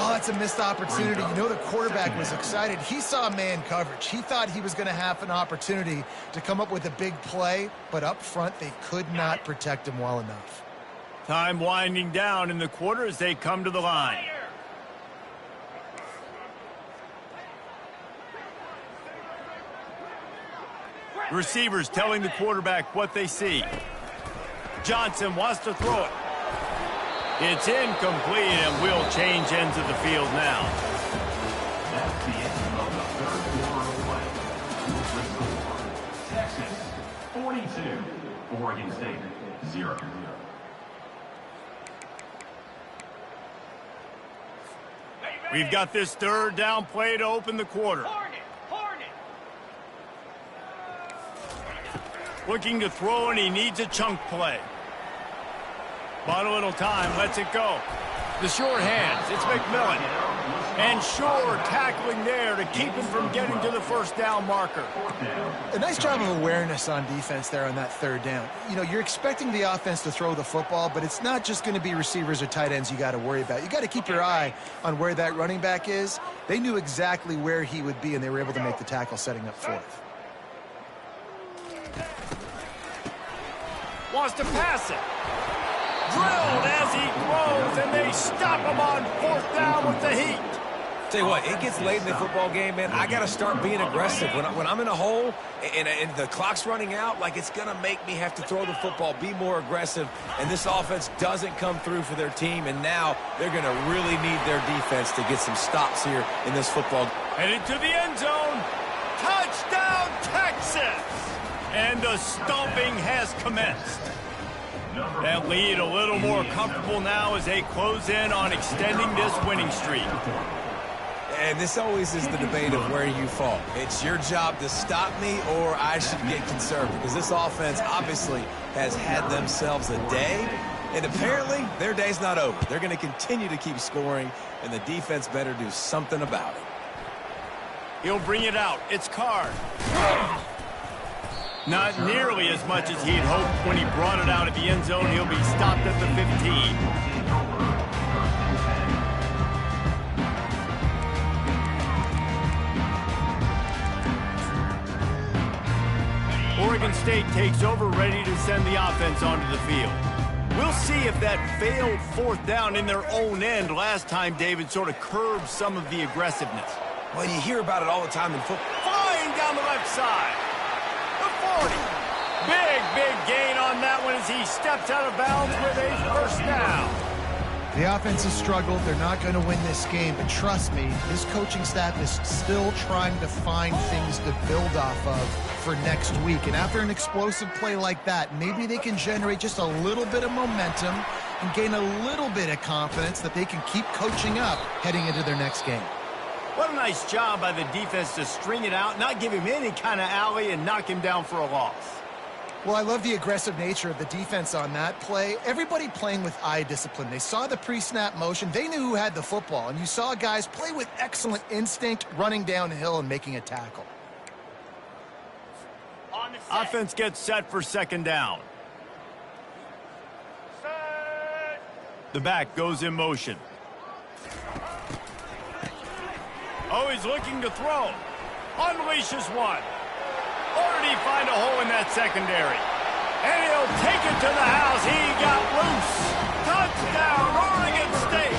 Oh, that's a missed opportunity. You know, the quarterback was excited. He saw man coverage. He thought he was going to have an opportunity to come up with a big play, but up front, they could not protect him well enough. Time winding down in the quarter as they come to the line. Receivers telling the quarterback what they see. Johnson wants to throw it. It's incomplete, and we'll change ends of the field now. That's the end of the third quarter of play. Texas 42, Oregon State 0. We've got this third down play to open the quarter. Hornet. Looking to throw, and he needs a chunk play. Bought a little time, lets it go. The short hands, it's McMillan. And Shore tackling there to keep him from getting to the first down marker. A nice job of awareness on defense there on that third down. You know, you're expecting the offense to throw the football, but it's not just going to be receivers or tight ends you got to worry about. You got to keep your eye on where that running back is. They knew exactly where he would be, and they were able to make the tackle setting up fourth. Wants to pass it. Drilled as he throws, and they stop him on fourth down with the Heat. Tell you what, it gets late in the football game, man. I got to start being aggressive. When I'm in a hole and the clock's running out, like, it's going to make me have to throw the football, be more aggressive, and this offense doesn't come through for their team, and now they're going to really need their defense to get some stops here in this football. Headed to the end zone. Touchdown, Texas! And the stomping has commenced. That lead a little more comfortable now as they close in on extending this winning streak. And this always is the debate of where you fall. It's your job to stop me, or I should get conservative, because this offense obviously has had themselves a day, and apparently their day's not over. They're going to continue to keep scoring, and the defense better do something about it. He'll bring it out. It's Card. Not nearly as much as he'd hoped when he brought it out at the end zone. He'll be stopped at the 15. Oregon State takes over, ready to send the offense onto the field. We'll see if that failed fourth down in their own end last time, David, sort of curbed some of the aggressiveness. Well, you hear about it all the time in football. Flying down the left side. The 40. Big gain on that one as he steps out of bounds with a first down. The offense has struggled. They're not going to win this game, but trust me, this coaching staff is still trying to find things to build off of for next week. And after an explosive play like that, maybe they can generate just a little bit of momentum and gain a little bit of confidence that they can keep coaching up heading into their next game. What a nice job by the defense to string it out, not give him any kind of alley, and knock him down for a loss. Well, I love the aggressive nature of the defense on that play. Everybody playing with eye discipline. They saw the pre-snap motion. They knew who had the football. And you saw guys play with excellent instinct, running downhill and making a tackle. On the set. Offense gets set for second down. Set. The back goes in motion. Oh, he's looking to throw. Unleashes one. Already find a hole in that secondary. And he'll take it to the house. He got loose. Touchdown, Oregon State.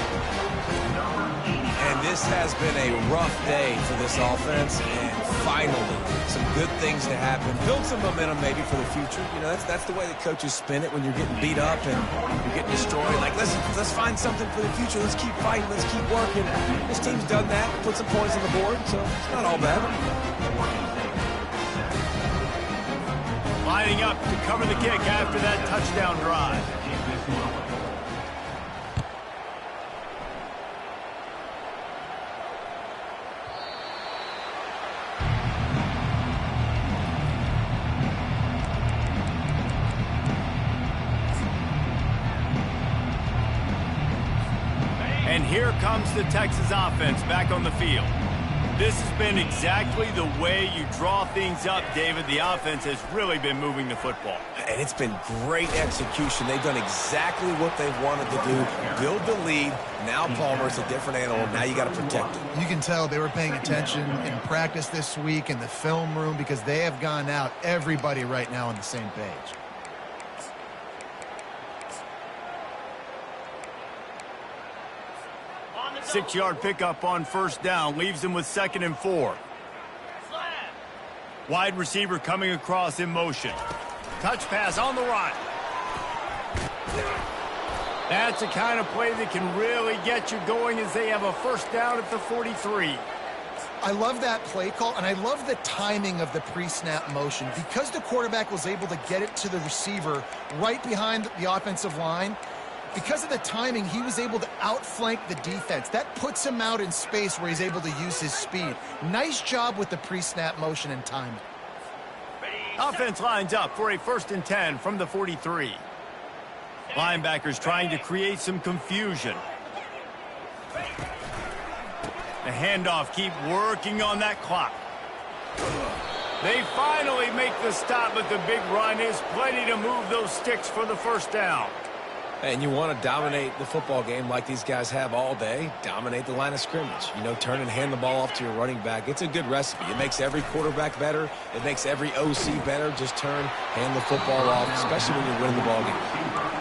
And this has been a rough day for this offense, and finally, some good things to happen. Build some momentum maybe for the future. You know, that's the way that coaches spin it when you're getting beat up and you're getting destroyed. Like, let's find something for the future. Let's keep fighting. Let's keep working. This team's done that, put some points on the board, so it's not all bad. Lining up to cover the kick after that touchdown drive. And here comes the Texas offense back on the field. This has been exactly the way you draw things up, David. The offense has really been moving the football. And it's been great execution. They've done exactly what they've wanted to do. Build the lead. Now Palmer's a different animal. Now you got to protect it. You can tell they were paying attention in practice this week in the film room because they have gone out, everybody right now on the same page. On the 6-yard pickup on first down leaves them with 2nd and 4. Slam. Wide receiver coming across in motion. Touch pass on the run. That's the kind of play that can really get you going as they have a first down at the 43. I love that play call, and I love the timing of the pre-snap motion. Because the quarterback was able to get it to the receiver right behind the offensive line, because of the timing, he was able to outflank the defense. That puts him out in space where he's able to use his speed. Nice job with the pre-snap motion and timing. Offense lines up for a 1st and 10 from the 43. Linebackers trying to create some confusion. The handoff, keep working on that clock. They finally make the stop, but the big run is plenty to move those sticks for the first down. And you want to dominate the football game like these guys have all day. Dominate the line of scrimmage. You know, turn and hand the ball off to your running back. It's a good recipe. It makes every quarterback better. It makes every OC better. Just turn, hand the football off, especially when you're winning the ball game.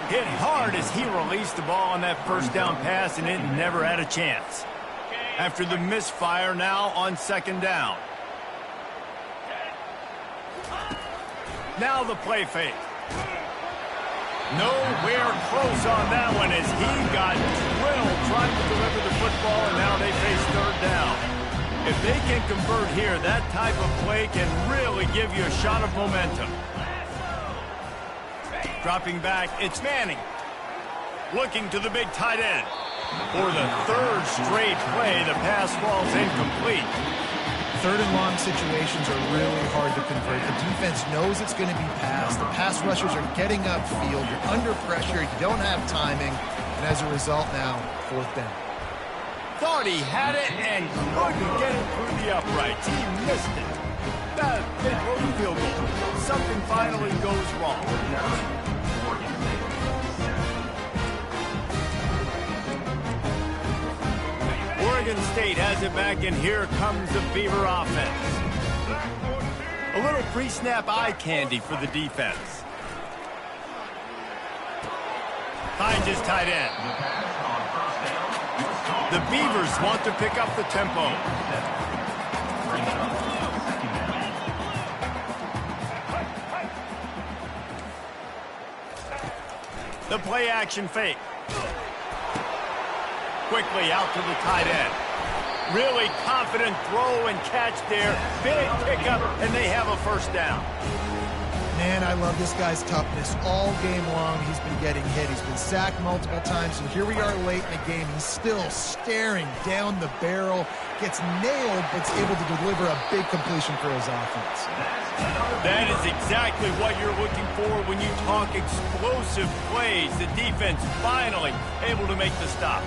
Hit hard as he released the ball on that first down pass, and it never had a chance. After the misfire, now on 2nd down. Now the play fake. Nowhere close on that one as he got drilled trying to deliver the football, and now they face 3rd down. If they can convert here, that type of play can really give you a shot of momentum. Dropping back, it's Manning. Looking to the big tight end. For the 3rd straight play, the pass falls incomplete. 3rd and long situations are really hard to convert. The defense knows it's going to be passed. The pass rushers are getting upfield. You're under pressure. You don't have timing. And as a result now, 4th down. Thought he had it and couldn't get it through the uprights. He missed it. That mid-road field goal. Something finally goes wrong. Oregon State has it back, and here comes the Beaver offense. A little pre-snap eye candy for the defense. Finds his tight end. The Beavers want to pick up the tempo. The play action fake. quickly out to the tight end. Really confident throw and catch there. Big pickup, and they have a first down. Man, I love this guy's toughness. All game long, he's been getting hit. He's been sacked multiple times, and here we are late in the game. He's still staring down the barrel, gets nailed, but's able to deliver a big completion for his offense. That is exactly what you're looking for when you talk explosive plays. The defense finally able to make the stop.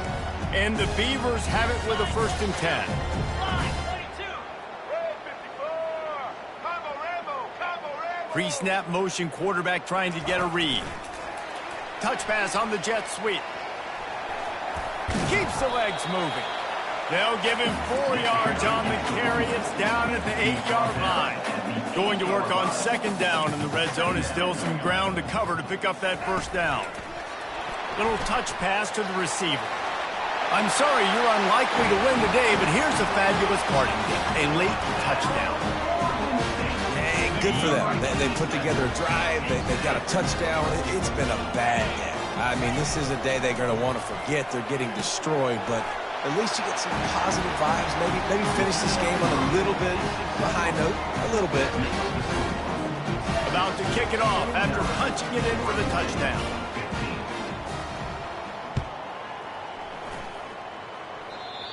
And the Beavers have it with a 1st and 10. Pre-snap motion, quarterback trying to get a read. Touch pass on the jet sweep. Keeps the legs moving. They'll give him 4 yards on the carry. It's down at the 8-yard line. Going to work on 2nd down in the red zone. Is still some ground to cover to pick up that 1st down. Little touch pass to the receiver. I'm sorry you're unlikely to win today, but here's a fabulous party. A late touchdown. Good for them. They put together a drive. They got a touchdown. It's been a bad day. I mean, this is a day they're going to want to forget. They're getting destroyed, but at least you get some positive vibes. Maybe finish this game on a little bit of a high note. A little bit. About to kick it off after punching it in for the touchdown.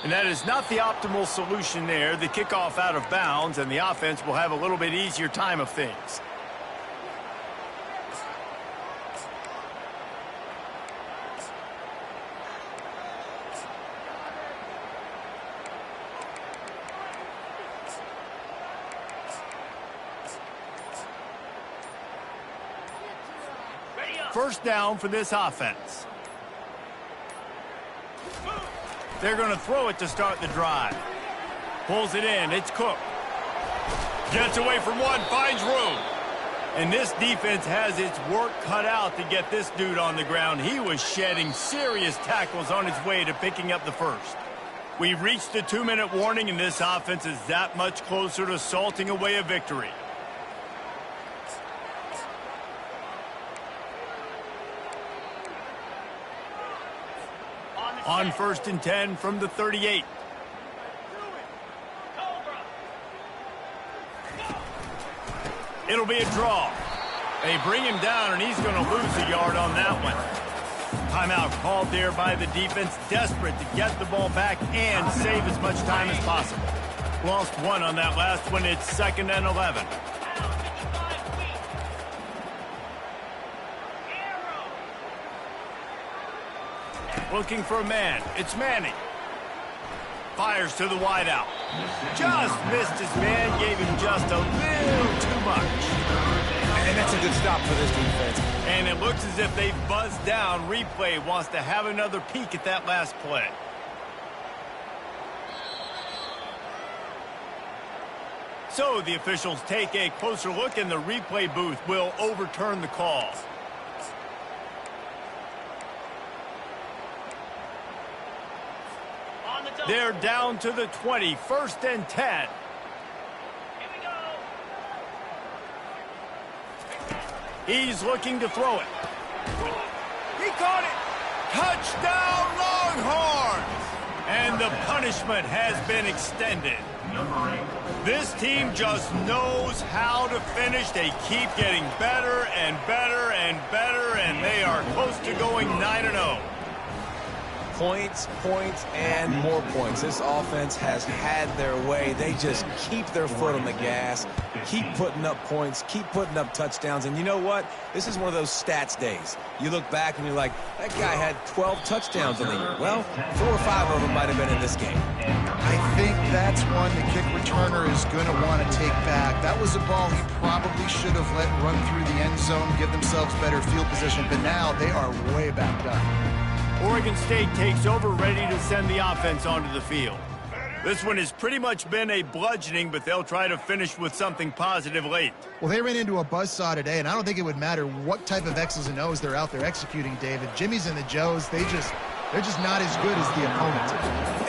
And that is not the optimal solution there. The kickoff out of bounds, and the offense will have a little bit easier time of things. First down for this offense. They're going to throw it to start the drive. Pulls it in. It's Cook. Gets away from one. Finds room. And this defense has its work cut out to get this dude on the ground. He was shedding serious tackles on his way to picking up the first. We've reached the 2-minute warning, and this offense is that much closer to salting away a victory. On 1st and 10 from the 38. It'll be a draw. They bring him down, and he's going to lose a yard on that one. Timeout called there by the defense, desperate to get the ball back and save as much time as possible. Lost one on that last one. It's 2nd and 11. Looking for a man. It's Manning. Fires to the wideout. Just missed his man. Gave him just a little too much. And that's a good stop for this defense. And it looks as if they've buzzed down. Replay wants to have another peek at that last play. So the officials take a closer look, and the replay booth will overturn the call. They're down to the 20, 1st and 10. Here we go. He's looking to throw it. He caught it. Touchdown, Longhorns! And the punishment has been extended. This team just knows how to finish. They keep getting better and better and better, and they are close to going 9-0. Points, points, and more points. This offense has had their way. They just keep their foot on the gas, keep putting up points, keep putting up touchdowns. And you know what? This is one of those stats days. You look back and you're like, that guy had 12 touchdowns in the year. Well, 4 or 5 of them might have been in this game. I think that's one the kick returner is going to want to take back. That was a ball he probably should have let run through the end zone, give themselves better field position, but now they are way backed up. Oregon State takes over, ready to send the offense onto the field. This one has pretty much been a bludgeoning, but they'll try to finish with something positive late. Well, they ran into a buzzsaw today, and I don't think it would matter what type of X's and O's they're out there executing, David. Jimmy's and the Joes, they just They're just not as good as the opponent.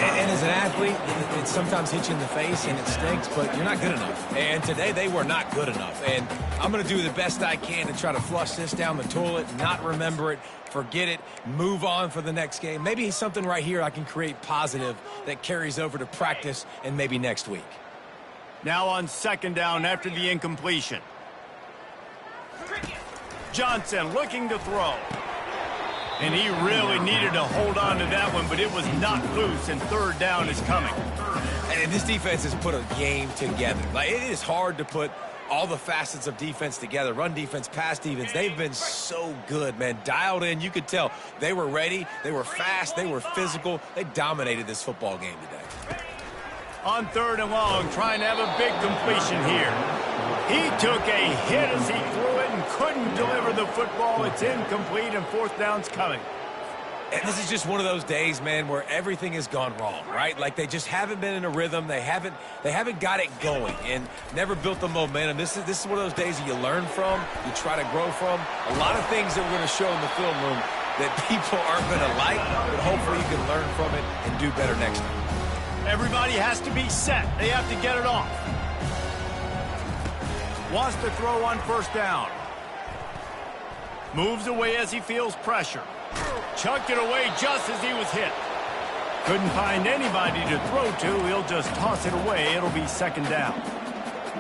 And as an athlete, it sometimes hits you in the face and it stinks, but you're not good enough. And today they were not good enough. And I'm going to do the best I can to try to flush this down the toilet, not remember it, forget it, move on for the next game. Maybe something right here I can create positive that carries over to practice and maybe next week. Now on second down after the incompletion. Johnson looking to throw. And he really needed to hold on to that one, but it was not loose, and third down is coming. And this defense has put a game together. Like, it is hard to put all the facets of defense together. Run defense, pass defense. They've been so good, man. Dialed in. You could tell they were ready. They were fast. They were physical. They dominated this football game today. On third and long, trying to have a big completion here. He took a hit as he threw it and couldn't deliver the football. It's incomplete, and fourth down's coming. And this is just one of those days, man, where everything has gone wrong, right? Like they just haven't been in a rhythm. They haven't got it going and never built the momentum. This is one of those days that you learn from, you try to grow from. A lot of things that we're going to show in the film room that people aren't going to like, but hopefully you can learn from it and do better next time. Everybody has to be set. They have to get it off. Wants to throw on first down. Moves away as he feels pressure. Chucked it away just as he was hit. Couldn't find anybody to throw to. He'll just toss it away. It'll be second down.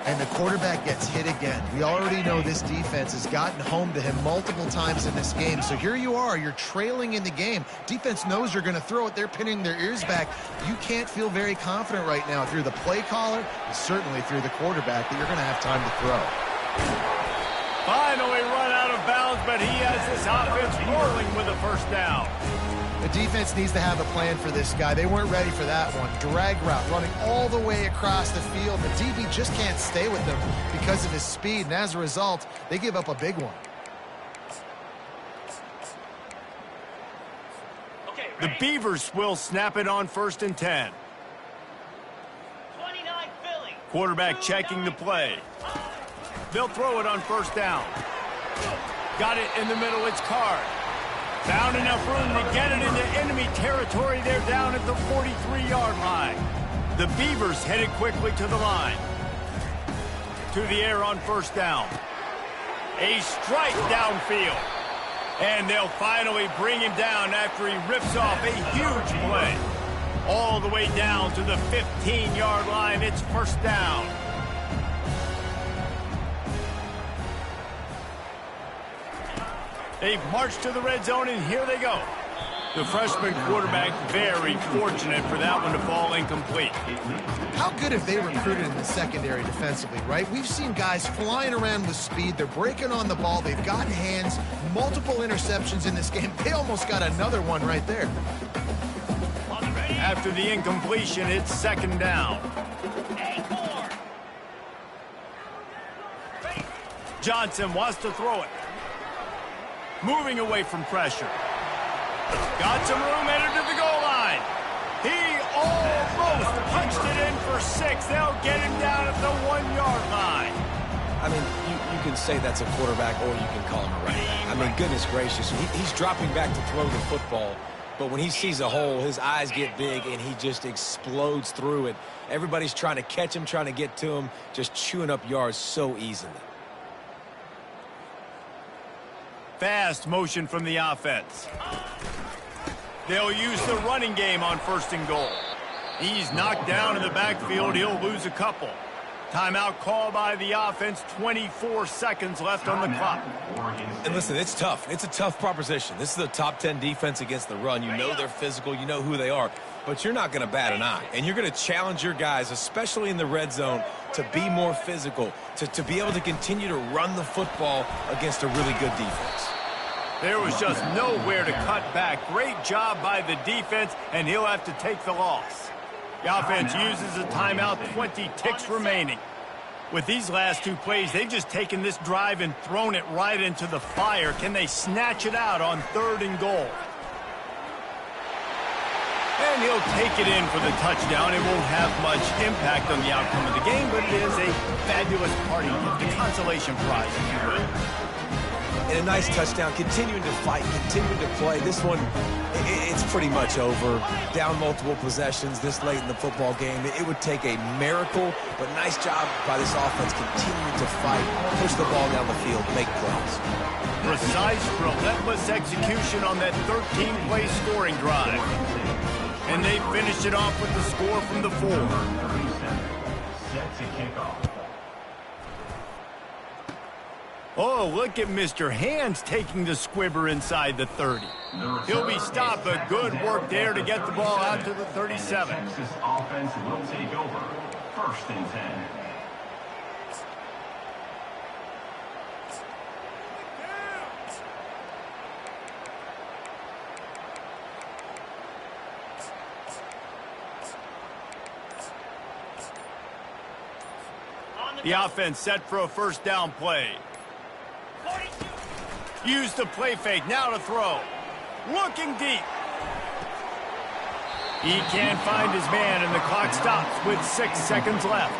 And the quarterback gets hit again. We already know this defense has gotten home to him multiple times in this game. So here you are. You're trailing in the game. Defense knows you're going to throw it. They're pinning their ears back. You can't feel very confident right now if you're the play caller, and certainly if you're the quarterback, that you're going to have time to throw. Finally run out of bounds, but he has this offense rolling with a first down. The defense needs to have a plan for this guy. They weren't ready for that one. Drag route, running all the way across the field. The DB just can't stay with them because of his speed, and as a result, they give up a big one. The Beavers will snap it on first and 10. 29 Philly. Quarterback checking the play. They'll throw it on first down. Got it in the middle. It's Card. Found enough room to get it into enemy territory. They're down at the 43-yard line. The Beavers headed quickly to the line. To the air on first down. A strike downfield. And they'll finally bring him down after he rips off a huge play. All the way down to the 15-yard line. It's first down. They've marched to the red zone, and here they go. The freshman quarterback very fortunate for that one to fall incomplete. How good have they recruited in the secondary defensively, right? We've seen guys flying around with speed. They're breaking on the ball. They've gotten hands, multiple interceptions in this game. They almost got another one right there. After the incompletion, it's second down. Johnson wants to throw it. Moving away from pressure. Got some room, headed to the goal line. He almost punched it in for 6. They'll get him down at the 1-yard line. I mean, you can say that's a quarterback or you can call him a running back. I mean, goodness gracious, he's dropping back to throw the football, but when he sees a hole, his eyes get big and he just explodes through it. Everybody's trying to catch him, trying to get to him, just chewing up yards so easily. Fast motion from the offense. They'll use the running game on first and goal. He's knocked down in the backfield. He'll lose a couple. Timeout call by the offense. 24 seconds left on the clock. And listen, it's tough. It's a tough proposition. This is a top 10 defense against the run. You know they're physical. You know who they are. But you're not going to bat an eye. And you're going to challenge your guys, especially in the red zone, to be more physical, to be able to continue to run the football against a really good defense. There was just nowhere to cut back. Great job by the defense, and he'll have to take the loss. The offense uses a timeout, 20 ticks remaining. With these last two plays, they've just taken this drive and thrown it right into the fire. Can they snatch it out on third and goal? And he'll take it in for the touchdown. It won't have much impact on the outcome of the game, but it is a fabulous party gift, a consolation prize, if you will. and a nice touchdown, continuing to fight, continuing to play. This one, it's pretty much over. Down multiple possessions this late in the football game. It would take a miracle, but nice job by this offense continuing to fight, push the ball down the field, make plays. Precise, relentless execution on that 13-play scoring drive. And they finish it off with the score from the 4. Set to kick off. Oh, look at Mr. Hands taking the squibber inside the 30. He'll be stopped, but good work there to get the ball out to the 37. Texas offense will take over. 1st and 10. The offense set for a 1st down play. Use the play fake, now to throw. Looking deep. He can't find his man, and the clock stops with 6 seconds left.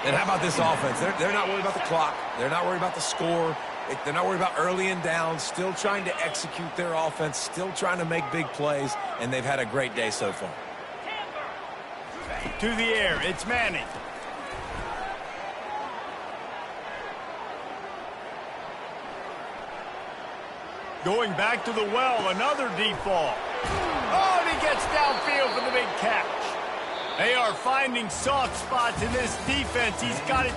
And how about this offense? They're not worried about the clock. They're not worried about the score. They're not worried about early and down. Still trying to execute their offense. Still trying to make big plays, and they've had a great day so far. To the air, it's Manning. Going back to the well, another deep ball. Oh, and he gets downfield for the big catch. They are finding soft spots in this defense. He's got it